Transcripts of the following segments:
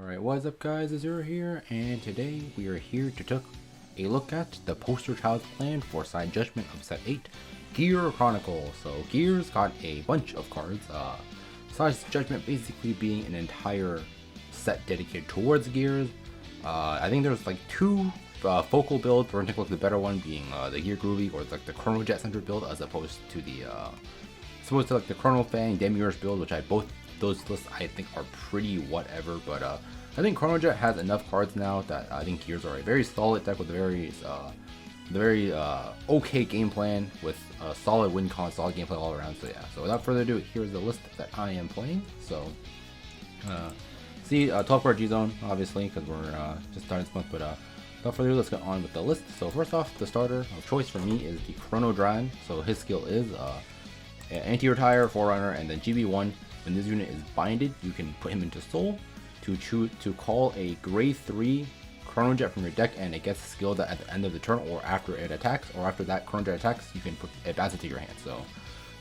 Alright, what's up guys, Azura here, and today we are here to take a look at the poster child's plan for Side Judgment of Set 8, Gear Chronicle. So Gear's got a bunch of cards, Side Judgment basically being an entire set dedicated towards Gears. I think there's like two focal builds. We're going to take a look at the better one being the Gear Groovy, or like the Chronojet centered build, as opposed to the like the Chrono Fang Demiurge build, which both those lists I think are pretty whatever, but I think Chronojet has enough cards now that I think Gears are a very solid deck with a very okay game plan, with a solid win con, solid gameplay all around. So yeah, so without further ado, here's the list that I am playing. So see 12 card G zone obviously because we're just starting this month, but without further ado, let's get on with the list. So first off, the starter of choice for me is the Chronodragon. So his skill is anti-retire, forerunner, and then GB1. When this unit is binded, you can put him into soul to call a grade 3 Chronojet from your deck, and it gets skilled at the end of the turn or after it attacks, or after that Chronojet attacks, you can advance it to your hand. So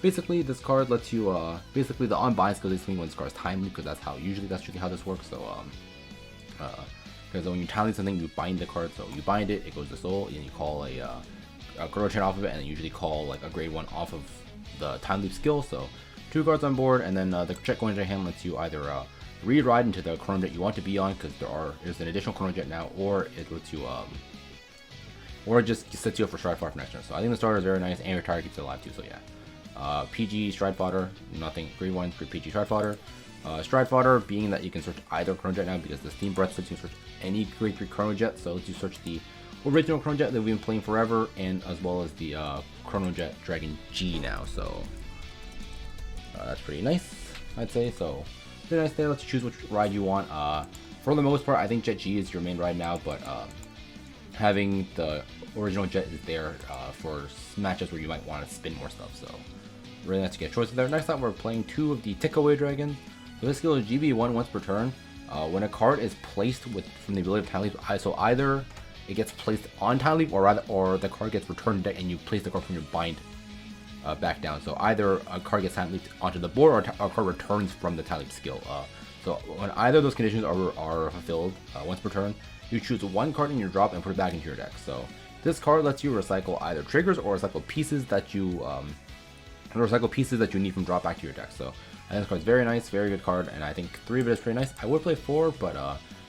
basically this card lets you basically the unbind skill basically when this card is timely, because that's usually how this works. So because when you timely something, you bind the card, so you bind it, it goes to soul, and you call a Chronojet off of it, and then usually call like a grade 1 off of the time leap skill. So 2 cards on board, and then the check going to your hand lets you either re-ride into the Chronojet you want to be on, because there's an additional Chronojet now, or it lets you or it just sets you up for Stride Fodder for next turn. So I think the starter is very nice, and retire keeps it alive too. So yeah, PG Stride Fodder, nothing, grade 1 for PG Stride Fodder. Stride Fodder being that you can search either Chronojet now, because the Steam Breath lets you search any grade 3 Chronojet, so lets you search the original Chronojet that we've been playing forever, and as well as the Chronodragon G now. So that's pretty nice, I'd say. So pretty nice there. Let's choose which ride you want. For the most part, I think Jet G is your main ride now, but having the original Jet is there for matchups where you might want to spin more stuff. So really nice to get a choice there. Next up, we're playing 2 of the Tickaway Dragons. So this skill is GB1 once per turn. When a card is placed from the ability of Time Leap, so either it gets placed on Time Leap, or the card gets returned deck and you place the card from your bind back down. So either a card gets time leaped onto the board, or a card returns from the time leap skill. So when either of those conditions are fulfilled once per turn, you choose 1 card in your drop and put it back into your deck. So this card lets you recycle either triggers or recycle pieces that you need from drop back to your deck. So I think this card's very nice, very good card, and I think 3 of it is pretty nice. I would play 4, but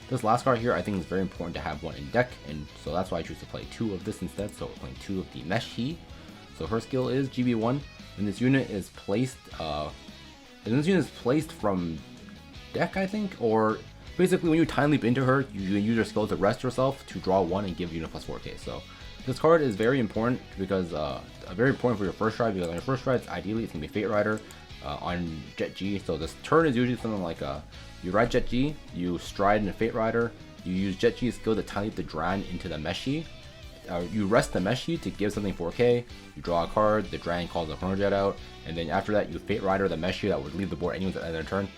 this last card here I think is very important to have 1 in deck, and so that's why I choose to play 2 of this instead. So we're playing 2 of the Mesh He. So her skill is GB1. When this unit is placed, from deck, I think, or basically when you time leap into her, you use your skill to rest yourself to draw 1 and give unit plus 4k. So this card is very important because very important for your first ride, because on your first ride, ideally it's gonna be Fate Rider on Jet G. So this turn is usually something like you ride Jet G, you stride into Fate Rider, you use Jet G's skill to time leap the Dran into the Meshi. You rest the Meshi to give something 4k, you draw a card, the Dragon calls the Chronojet out, and then after that you Fate Rider the Meshi that would leave the board anyone's at their turn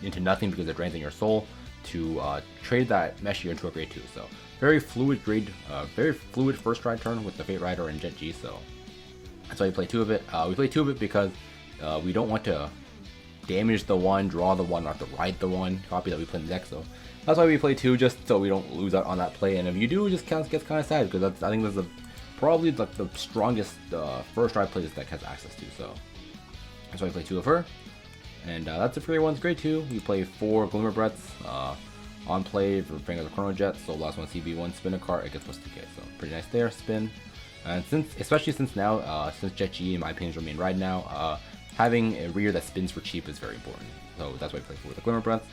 into nothing because it drains in your soul to trade that Meshi into a grade 2. So very fluid first ride turn with the Fate Rider and Jet G. So that's why we play 2 of it. We play 2 of it because we don't want to damage the 1, draw the 1, or have to ride the 1 copy that we put in the deck. So that's why we play 2, just so we don't lose out on that play. And if you do, it just gets kind of sad, because I think this is probably like the strongest first ride play this deck has access to. So that's why we play 2 of her. And that's it for your one's grade 2. We play 4 Glimmer Breaths on play for Vanguard the Chronojet. So last one CB1, spin a card, it gets plus 2k. So pretty nice there, spin. And especially since Jet G in my opinion is your main ride now, having a rear that spins for cheap is very important. So that's why we play 4 with the Glimmer Breaths.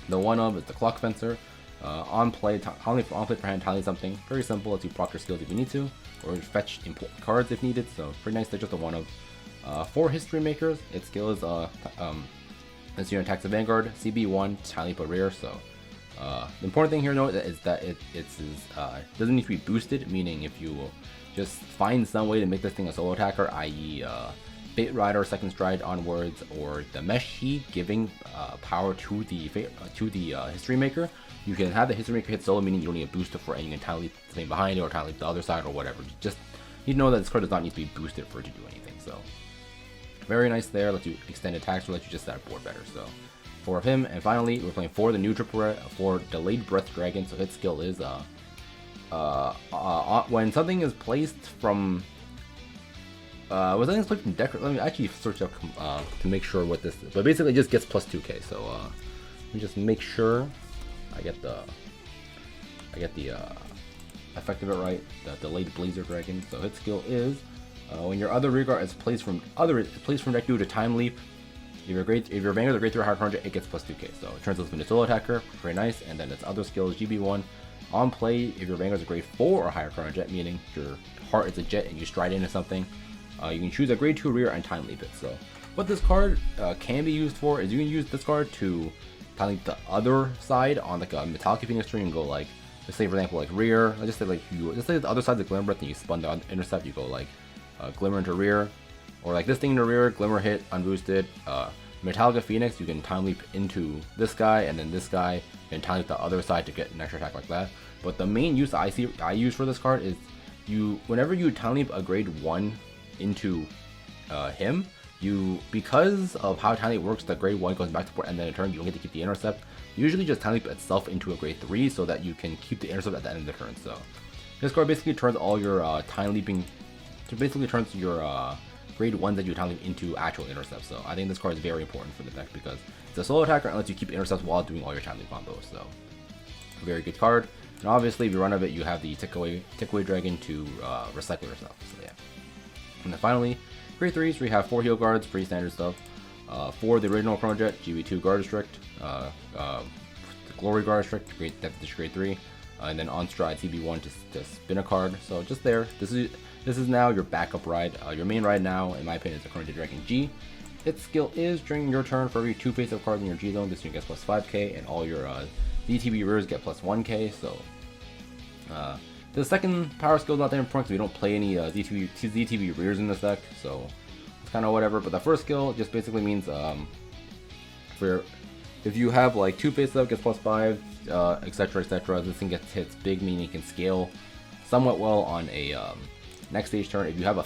The one of is the Clock Fencer. On play per hand, tally something. Very simple, lets you proc your skills if you need to, or fetch important cards if needed. So pretty nice. They're just a one of. 4 History Makers. Its skill is this unit attacks the Vanguard, CB1, tally per rare. So the important thing here note is that it doesn't need to be boosted, meaning if you just find some way to make this thing a solo attacker, i.e. Fate Rider, Second Stride onwards, or the Mesh He giving power to the History Maker, you can have the History Maker hit solo, meaning you don't need a booster for it, and you can tally leap something behind it or tally leap the other side or whatever. Just you know that this card does not need to be boosted for it to do anything. So very nice there. Lets you extend attacks, or lets you just set up board better. So 4 of him. And finally, we're playing 4 of the new triple rare for Delayed Breath Dragon. So his skill is when something is placed from was something placed from deck. Let me actually search up to make sure what this is. But basically, it just gets plus 2k. So let me just make sure I get the effect of it right. The Delayed Blazer Dragon. So his skill is when your other rear guard is placed from deck due to time leap. If your Vanguard is a grade 3 higher Chronojet, it gets plus 2k. So it turns out into a solo attacker, very nice. And then its other skill is GB1. On play, if your Vanguard is a grade 4 or higher Chronojet, meaning your heart is a jet and you stride into something, you can choose a grade 2 rear and time leap it. So what this card can be used for is you can use this card to time leap the other side on like a Metallic Phoenix tree and go like, let's say for example like rear. Let's just say like let's say the other side of the Glimmer Breath and you spun the intercept, you go like Glimmer into rear, or like this thing into rear, Glimmer hit, unboosted. Metallica Phoenix, you can time leap into this guy, and then this guy can time leap the other side to get an extra attack like that. But the main use I use for this card is whenever you time leap a grade 1 into him, because of how time leap works, the grade 1 goes back to port and then in turn you don't get to keep the intercept. You usually just time leap itself into a grade 3 so that you can keep the intercept at the end of the turn. So this card basically turns all your time leaping, basically turns your grade 1 that you time leap into actual intercepts. So I think this card is very important for the deck because it's a solo attacker and lets you keep intercepts while doing all your time leap combos. So a very good card. And obviously if you run of it, you have the Tick Away Dragon to recycle yourself. So yeah. And then finally, grade 3s, we have 4 heal guards, pretty standard stuff. 4 the original Chronojet, GB2 Guard Restrict, the Glory Guard Restrict, Death Dish grade 3, and then on stride CB1 to spin a card. So just there, this is now your backup ride. Your main ride now, in my opinion, is the Chronodragon G. Its skill is during your turn, for every 2 face-up cards in your G zone, this unit gets plus 5k, and all your DTB rears get plus 1k. So the second power skill is not that important because we don't play any ZTB rears in this deck, so it's kind of whatever. But the first skill just basically means if you have like 2 face-up, gets plus 5, etc., etc. This thing hits big, meaning it can scale somewhat well on a next stage turn. If you have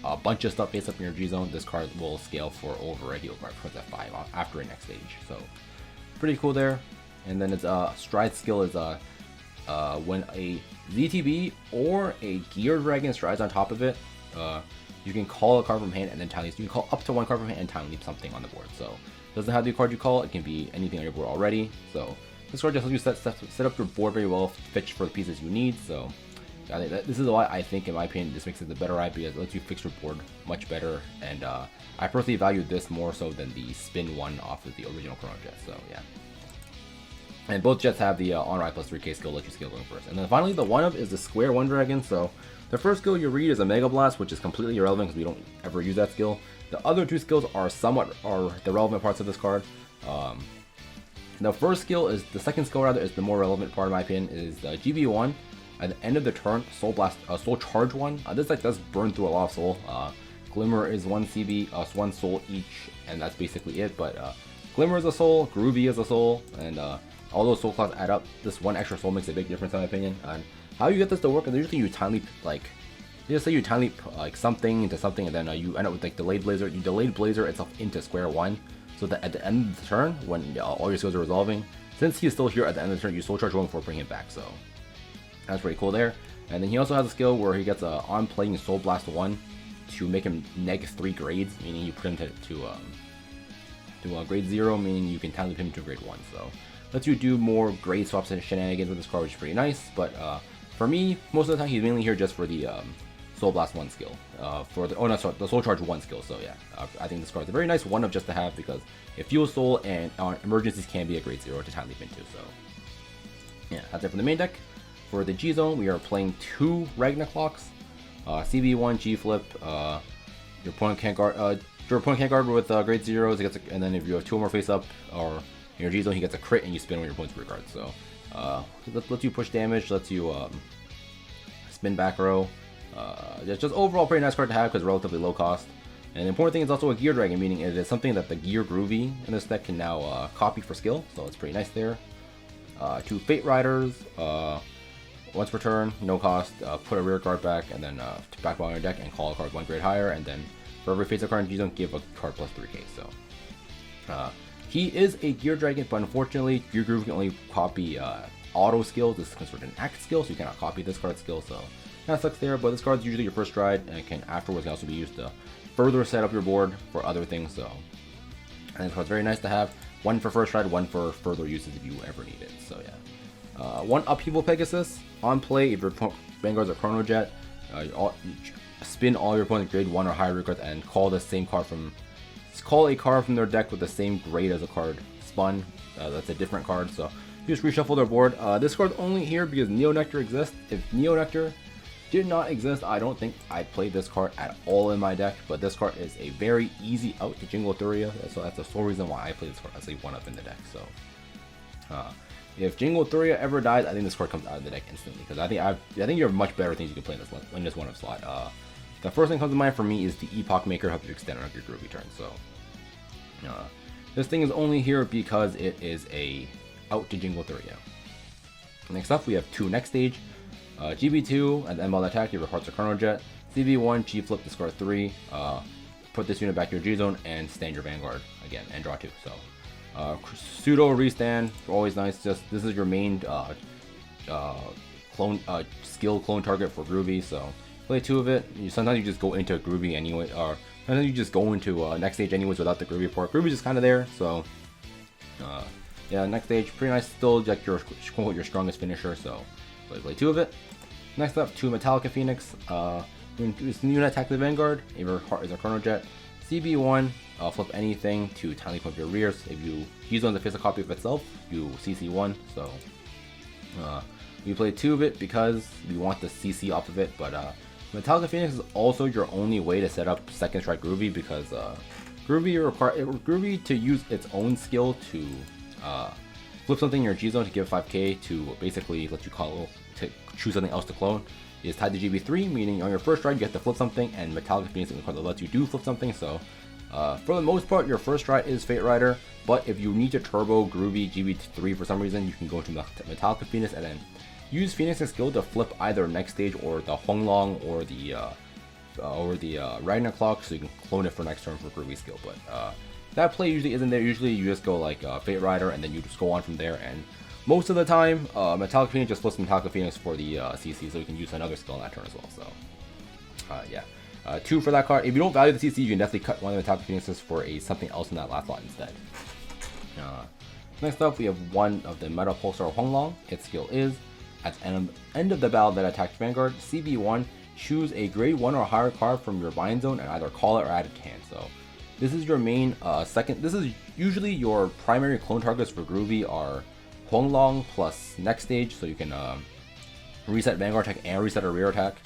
a bunch of stuff face up in your G zone, this card will scale for over a heal card for that 5 after a next stage. So pretty cool there. And then its stride skill is when a ZTB or a Gear Dragon strides on top of it, you can call a card from hand and then time leap. You can call up to 1 card from hand and time leap something on the board. So it doesn't have to be a card you call, it can be anything on your board already. So this card just lets you set up your board very well, fetch for the pieces you need. So I think this is why I think, in my opinion, this makes it the better ride because it lets you fix your board much better. And I personally value this more so than the spin one off of the original Chronojet. So yeah. And both jets have the on ride plus 3k skill, let you scale going first. And then finally, the one of is the Square 1 Dragon. So the first skill you read is a Mega Blast, which is completely irrelevant because we don't ever use that skill. The other 2 skills are the relevant parts of this card. The first skill is the second skill rather is the more relevant part, in my opinion, is GB1. At the end of the turn, Soul Blast, Soul Charge 1. This deck does burn through a lot of soul. Glimmer is 1 CB, 1 soul each, and that's basically it. But Glimmer is a soul, Groovy is a soul, and all those soul clouds add up. This 1 extra soul makes a big difference, in my opinion. And how you get this to work is usually you time leap like, just say you time leap like something into something, and then you end up with like Delayed Blazer. You Delayed Blazer itself into Square 1, so that at the end of the turn, when all your skills are resolving, since he's still here at the end of the turn, you Soul Charge 1 before bringing him back. So that's pretty cool there. And then he also has a skill where he gets on playing Soul Blast 1 to make him -3 grades, meaning you put him to grade 0, meaning you can time leap him to grade 1. So lets you do more grade swaps and shenanigans with this card, which is pretty nice. But for me, most of the time he's mainly here just for the Soul Blast 1 skill. The Soul Charge 1 skill. So yeah, I think this card is a very nice one of just to have because it fuels soul and emergencies can be a grade 0 to time leap into. So yeah, that's it for the main deck. For the G zone, we are playing 2 Ragnarclocks, CB1 G flip. Your opponent can't guard with grade 0s. And then if you have 2 or more face up or in your G zone, he gets a crit and you spin when your opponent's rear guard. So lets you push damage, lets you spin back row. Just overall pretty nice card to have because relatively low cost. And the important thing is also a Gear Dragon, meaning it is something that the Gear Groovy in this deck can now copy for skill. So it's pretty nice there. 2 Fate Riders. Once per turn, no cost, put a rear guard back, and then back on your deck and call a card 1 grade higher, and then for every face-up card in G-Zone, give a card plus 3k. So He is a Gear Dragon, but unfortunately, Gear Groovy can only copy auto skills. This is considered an act skill, so you cannot copy this card's skill, so that sucks there. But this card is usually your first stride, and it can afterwards can also be used to further set up your board for other things. So, and this card's very nice to have. One for first stride, one for further uses if you ever need it. So yeah. One Upheaval Pegasus. On play, if your Vanguard's a Chronojet, you spin all your opponent's grade 1 or higher cards and call the same card from. Call a card from their deck with the same grade as a card spun. That's a different card, so you just reshuffle their board. This card's only here because Neo Nectar exists. If Neo Nectar did not exist, I don't think I'd play this card at all in my deck, but this card is a very easy out to Jingle Thuria, so that's the sole reason why I play this card as a 1-up in the deck. So if Jingle Thuria ever dies, I think this card comes out of the deck instantly, because I think you have much better things you can play in this 1-up slot. The first thing that comes to mind for me is the Epoch Maker, helps you extend on your Groovy turn. So this thing is only here because it is a out to Jingle Thuria. Next up, we have 2 next stage. GB2 at the end of the attack, you have Hearts of Chronojet. CB1, G flip, discard 3. Put this unit back to your G zone and stand your Vanguard again and draw 2. So pseudo restand, always nice. Just this is your main skill clone target for Groovy. So play 2 of it. Sometimes you just go into Groovy anyway, or sometimes you just go into next stage anyways without the Groovy part. Groovy's just kind of there, so yeah, next stage pretty nice. Still like your strongest finisher, so play 2 of it. Next up, 2 Metallica Phoenix. This unit attack the Vanguard. If your heart is a Chronojet, CB1, flip anything to tally pump your rears. If you use on the face a copy of itself, you CC1. So we play 2 of it because we want the CC off of it, but Metallica Phoenix is also your only way to set up second strike Groovy, because Groovy to use its own skill to flip something in your G zone to give 5k to basically let you to choose something else to clone is tied to GB3, meaning on your first stride you have to flip something, and Metallica Phoenix is the card that lets you do flip something. So for the most part, your first stride is Fate Rider, but if you need to turbo Groovy GB3 for some reason, you can go to Metallica Phoenix and then use Phoenix's skill to flip either next stage or the Honglong or the Ragnarok, so you can clone it for next turn for Groovy skill. But that play usually isn't there. Usually you just go like Fate Rider and then you just go on from there, and most of the time Metallica Phoenix just flips Metallica Phoenix for the CC, so you can use another skill on that turn as well. So yeah, 2 for that card. If you don't value the CC, you can definitely cut one of the Metallica Phoenixes for something else in that last slot instead. Next up, we have 1 of the Meta Pulsar Honglong. Its skill is, at the end of the battle that attacks Vanguard, CB1, choose a grade 1 or higher card from your bind zone and either call it or add it to hand. So this is your main this is usually your primary clone targets for Groovy are Honglong plus next stage, so you can reset Vanguard attack and reset a rear attack.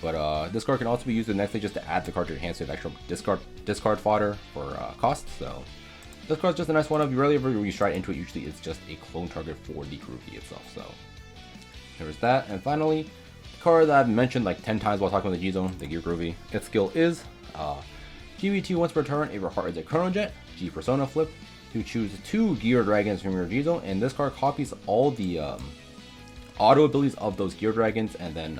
But this card can also be used in next stage just to add the card to your hand, so you have extra discard fodder for cost. So this card's just a nice one. If you rarely ever restride into it, usually it's just a clone target for the Groovy itself. So there's that. And finally, the card that I've mentioned like 10 times while talking about the G zone, the Gear Groovy. Its skill is GB2 once per turn. If your heart is a Chronojet, G Persona flip to choose 2 Gear Dragons from your G zone, and this card copies all the auto abilities of those Gear Dragons. And then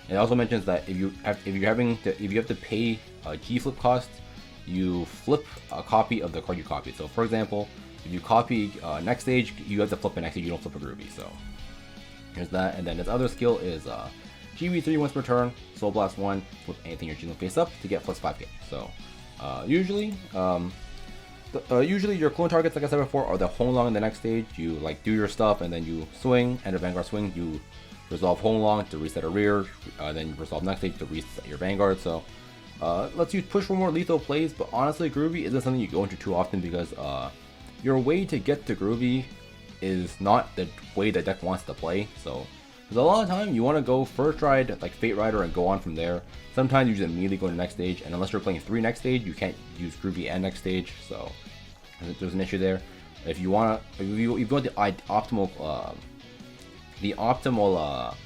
it also mentions that if you have to pay a G flip cost, you flip a copy of the card you copied. So for example, if you copy next stage, you have to flip the next stage. You don't flip a Groovy. So here's that. And then its other skill is GB3 once per turn, Soul Blast 1, flip anything your G zone face up to get plus 5k. So usually your clone targets, like I said before, are the Honglong in the next stage. You like do your stuff and then you swing, and a Vanguard swing, you resolve Honglong to reset a rear, then you resolve next stage to reset your Vanguard. So lets you push for more lethal plays, but honestly Groovy isn't something you go into too often, because your way to get to Groovy is not the way the deck wants to play. So because a lot of time you want to go first ride like Fate Rider and go on from there. Sometimes you just immediately go to next stage, and unless you're playing 3 next stage, you can't use Groovy and next stage. So there's an issue there. If you want the optimal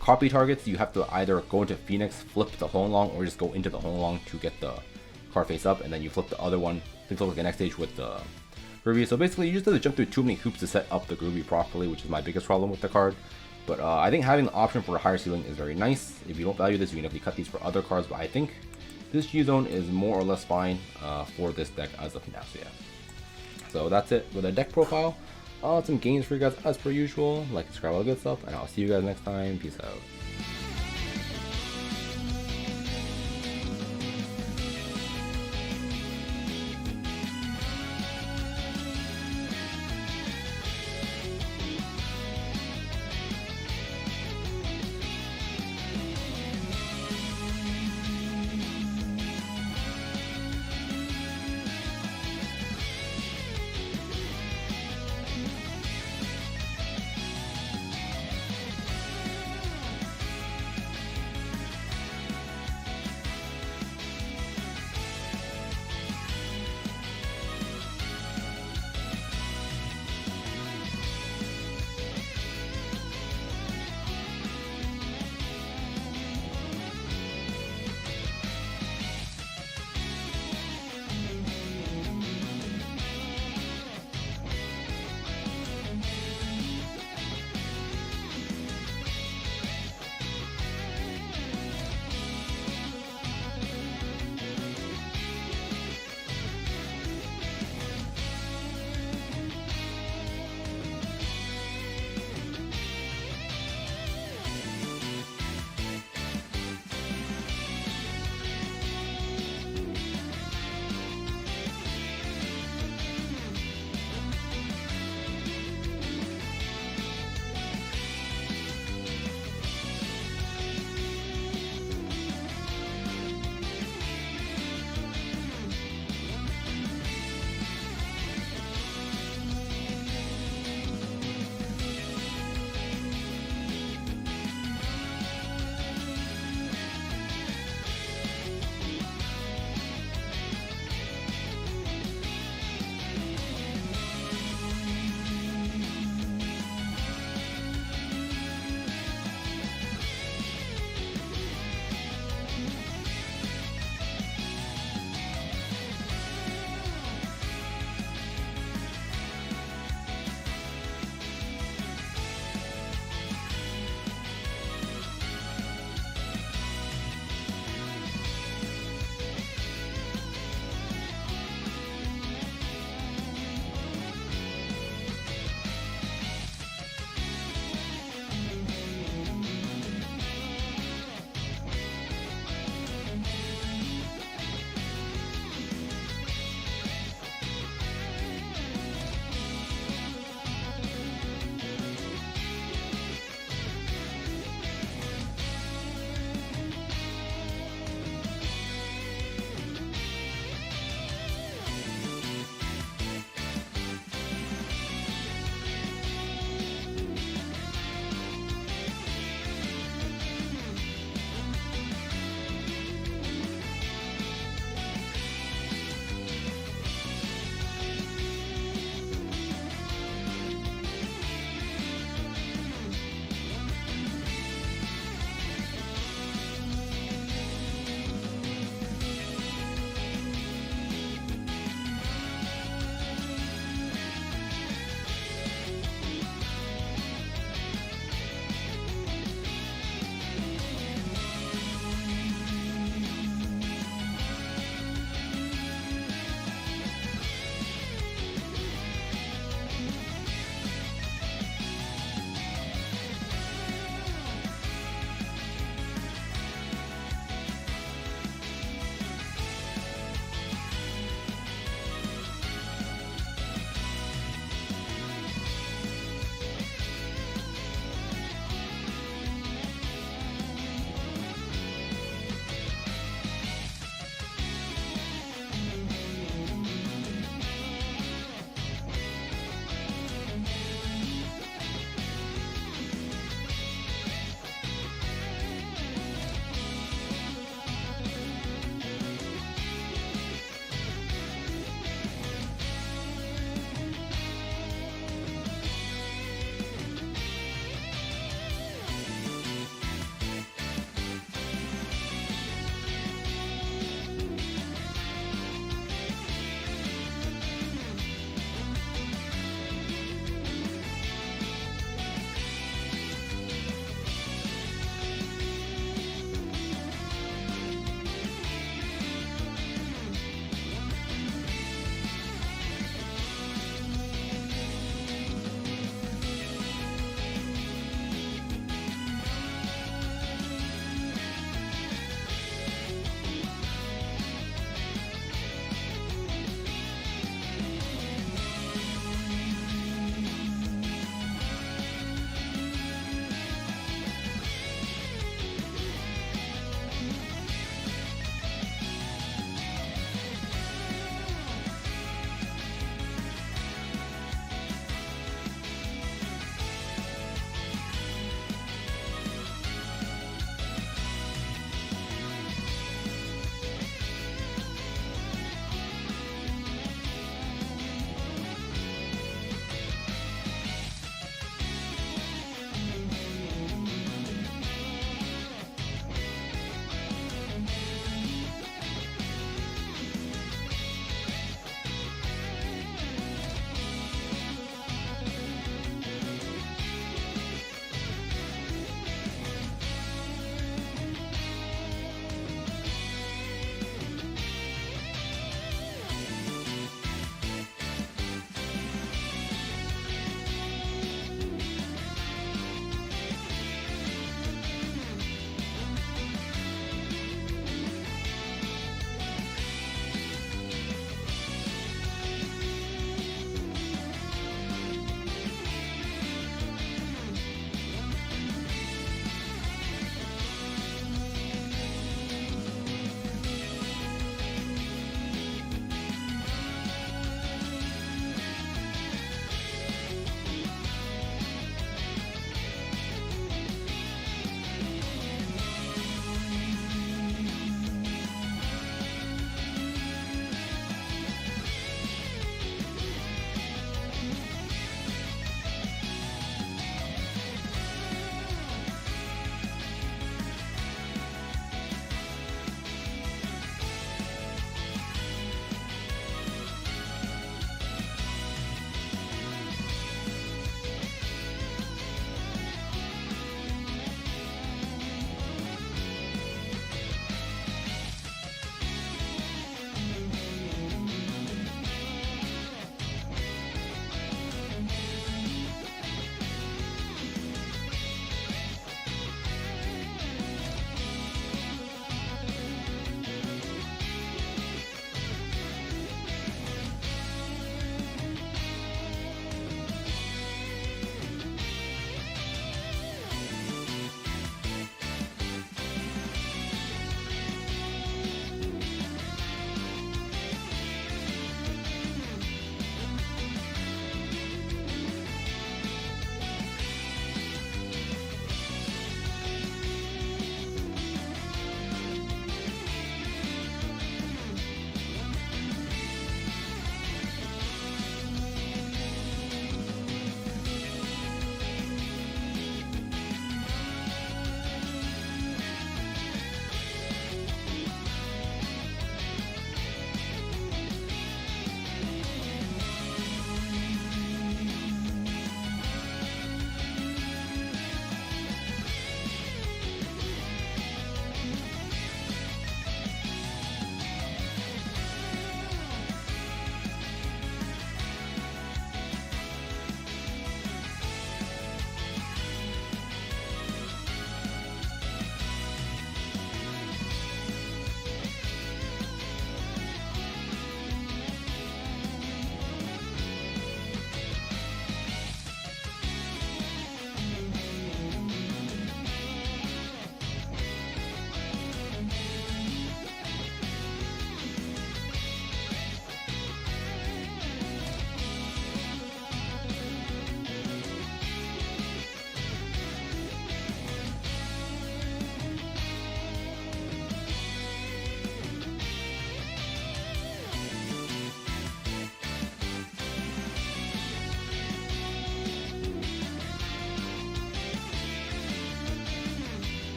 copy targets, you have to either go into Phoenix, flip the Honglong, or just go into the Honglong to get the card face up, and then you flip the other one to flip the next stage with the Groovy. So basically you just have to jump through too many hoops to set up the Groovy properly, which is my biggest problem with the card. But I think having the option for a higher ceiling is very nice. If you don't value this, you can definitely cut these for other cards, but I think this G zone is more or less fine for this deck as of now. So So that's it with the deck profile. Some games for you guys as per usual. Like, subscribe, all the good stuff, and I'll see you guys next time. Peace out.